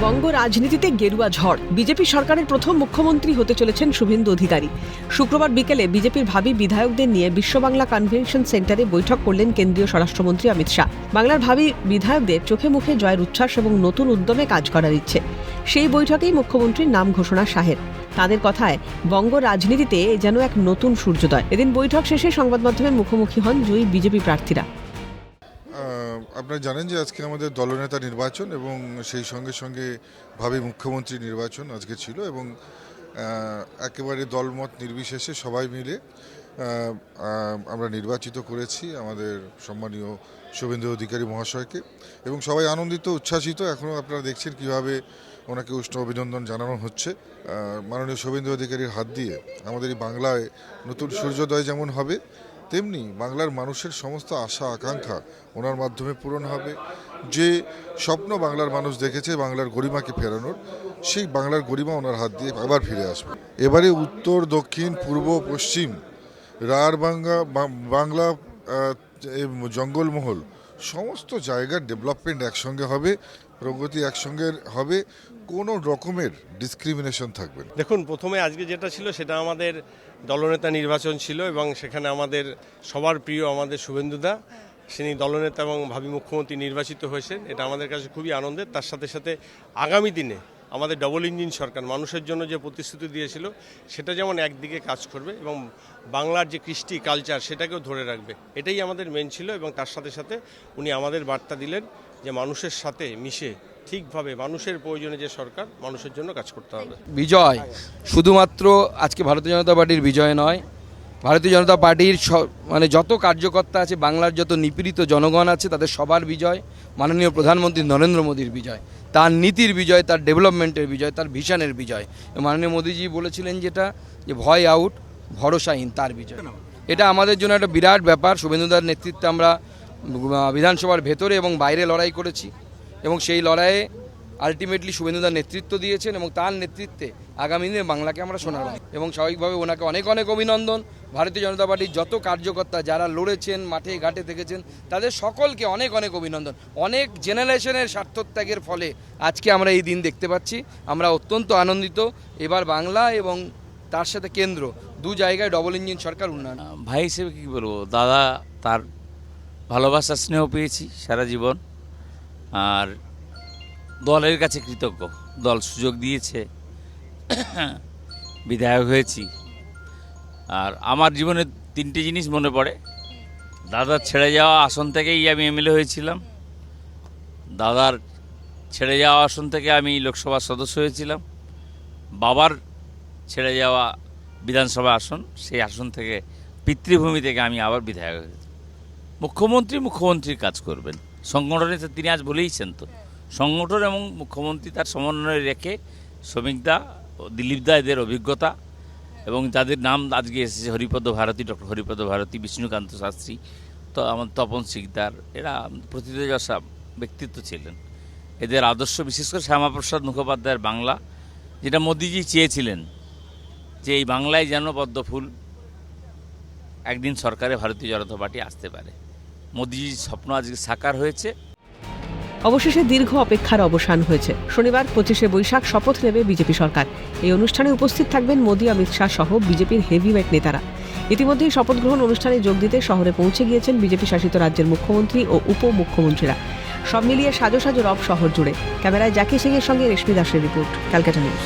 বঙ্গ রাজনীতিতে গেরুয়া ঝড়। বিজেপি সরকারের প্রথম মুখ্যমন্ত্রী হতে চলেছেন শুভেন্দু অধিকারী। শুক্রবার বিকেলে বিজেপির ভাবী বিধায়কদের নিয়ে বিশ্ব বাংলা কনভেনশন সেন্টারে বৈঠক করলেন কেন্দ্রীয় স্বরাষ্ট্রমন্ত্রী অমিত শাহ। বাংলার ভাবী বিধায়কদের চোখে মুখে জয়ের উচ্ছ্বাস এবং নতুন উদ্যমে কাজ করার ইচ্ছে। সেই বৈঠকেই মুখ্যমন্ত্রীর নাম ঘোষণা শাহের। তাদের কথায় বঙ্গ রাজনীতিতে যেন এক নতুন সূর্যোদয়। এদিন বৈঠক শেষে সংবাদ মাধ্যমের মুখোমুখি হন জয়ী বিজেপি প্রার্থীরা। আপনারা জানেন যে আজকে আমাদের দলনেতা নির্বাচন এবং সেই সঙ্গে সঙ্গে ভাবী মুখ্যমন্ত্রী নির্বাচন আজকে ছিল এবং একেবারে দলমত নির্বিশেষে সবাই মিলে আমরা নির্বাচিত করেছি আমাদের সম্মানীয় শুভেন্দু অধিকারী মহাশয়কে এবং সবাই আনন্দিত উচ্ছ্বাসিত। এখনও আপনারা দেখছেন কীভাবে ওনাকে উষ্ণ অভিনন্দন জানানো হচ্ছে। মাননীয় শুভেন্দু অধিকারীর হাত দিয়ে আমাদের এই বাংলায় নতুন সূর্যোদয় যেমন হবে, তেমনি বাংলার মানুষের সমস্ত আশা আকাঙ্ক্ষা ওনার মাধ্যমে পূরণ হবে। যে স্বপ্ন বাংলার মানুষ দেখেছে বাংলার গরিমাকে ফেরানোর, সেই বাংলার গরিমা ওনার হাত দিয়ে আবার ফিরে আসবে। এবারে উত্তর, দক্ষিণ, পূর্ব, পশ্চিম, রাঢ় বাংলা, জঙ্গলমহল সমস্ত জায়গার ডেভেলপমেন্ট একসঙ্গে হবে, প্রগতি একসঙ্গে হবে, কোনো রকমের ডিসক্রিমিনেশন থাকবে না। দেখুন, প্রথমে আজকে যেটা ছিল সেটা আমাদের দলনেতা নির্বাচন ছিল এবং সেখানে আমাদের সবার প্রিয় আমাদের শুভেন্দুদা, তিনি দলনেতা এবং ভাবী মুখ্যমন্ত্রী নির্বাচিত হয়েছেন। এটা আমাদের কাছে খুবই আনন্দের। তার সাথে সাথে আগামী দিনে আমাদের ডবল ইঞ্জিন সরকার মানুষের জন্য যে প্রতিশ্রুতি দিয়েছিল সেটা যেমন একদিকে কাজ করবে এবং বাংলার যে কৃষ্টি কালচার সেটাকেও ধরে রাখবে, এটাই আমাদের মেন ছিল। এবং তার সাথে সাথে উনি আমাদের বার্তা দিলেন যে মানুষের সাথে মিশে ঠিকভাবে মানুষের প্রয়োজনে যে সরকার মানুষের জন্য কাজ করতে হবে। বিজয় শুধুমাত্র আজকে ভারতীয় জনতা পার্টির বিজয় নয়, ভারতীয় জনতা পার্টির যত কার্যকর্তা আছে, বাংলার যত নিপীড়িত জনগণ আছে, তাদের সবার বিজয়, মাননীয় প্রধানমন্ত্রী নরেন্দ্র মোদীর বিজয়, তার নীতির বিজয়, তার ডেভেলপমেন্টের বিজয়, তার ভিশনের বিজয়। মাননীয় মোদীজি বলেছিলেন যেটা যে ভয় আউট, ভরসাহীন, তার বিজয়। এটা আমাদের জন্য একটা বিরাট ব্যাপার। শুভেন্দুদার নেতৃত্বে আমরা বিধানসভার ভেতরে এবং বাইরে লড়াই করেছি এবং সেই লড়াইয়ে আলটিমেটলি শুভেন্দুদার নেতৃত্ব দিয়েছেন এবং তার নেতৃত্বে আগামী দিনে বাংলাকে আমরা শোনাব এবং স্বাভাবিকভাবে ওনাকে অনেক অনেক অভিনন্দন। ভারতীয় জনতা পার্টির যত কার্যকর্তা যারা লড়েছেন, মাঠে ঘাটে থেকেছেন, তাদের সকলকে অনেক অনেক অভিনন্দন। অনেক জেনারেশনের স্বার্থত্যাগের ফলে আজকে আমরা এই দিন দেখতে পাচ্ছি। আমরা অত্যন্ত আনন্দিত। এবার বাংলা এবং তার সাথে কেন্দ্র দু জায়গায় ডবল ইঞ্জিন সরকার উন্নয়ন। ভাই হিসেবে কী বলবো, দাদা তার ভালোবাসা স্নেহ পেয়েছি সারা জীবন, আর দলের কাছে কৃতজ্ঞ। দল সুযোগ দিয়েছে, বিধায়ক হয়েছি। আর আমার জীবনে তিনটে জিনিস মনে পড়ে। দাদার ছেড়ে যাওয়া আসন থেকেই আমি এমএলএ হয়েছিলাম, দাদার ছেড়ে যাওয়া আসন থেকে আমি লোকসভার সদস্য হয়েছিলাম, বাবার ছেড়ে যাওয়া বিধানসভা আসন, সেই আসন থেকে পিতৃভূমি থেকে আমি আবার বিধায়ক হয়েছি। মুখ্যমন্ত্রীর কাজ করবেন সংগঠনে, তিনি আজ বলেইছেন তো, সংগঠন এবং মুখ্যমন্ত্রী তার সমন্বয়ে রেখে শ্রমিকদা, দিলীপদা, এদের অভিজ্ঞতা এবং যাদের নাম আজকে এসেছে, হরিপদ ভারতী, ডক্টর হরিপদ ভারতী, বিষ্ণুকান্ত শাস্ত্রী, তো আমার তপন শিকদার, এরা প্রথিতযশা ব্যক্তিত্ব ছিলেন। এদের আদর্শ, বিশেষ করে শ্যামাপ্রসাদ মুখোপাধ্যায়ের বাংলা, যেটা মোদিজি চেয়েছিলেন যে এই বাংলায় যেন পদ্মফুল একদিন সরকারে ভারতীয় জনতা পার্টি আসতে পারে। মোদিজির স্বপ্ন আজকে সাকার হয়েছে। অবশেষে দীর্ঘ অপেক্ষার অবসান হয়েছে। শনিবার 25শে বৈশাখ শপথ নেবে বিজেপি সরকার। এই অনুষ্ঠানে উপস্থিত থাকবেন মোদী, অমিত শাহ সহ বিজেপির হেভিওয়েট নেতারা। ইতিমধ্যেই শপথ গ্রহণ অনুষ্ঠানে যোগ দিতে শহরে পৌঁছে গিয়েছেন বিজেপি শাসিত রাজ্যের মুখ্যমন্ত্রী ও উপমুখ্যমন্ত্রীরা। সব মিলিয়ে সাজো সাজো রব শহর জুড়ে। ক্যামেরায় জ্যাকি সিং এর সঙ্গে রেশমি দাসের রিপোর্ট, ক্যালকাটা নিউজ।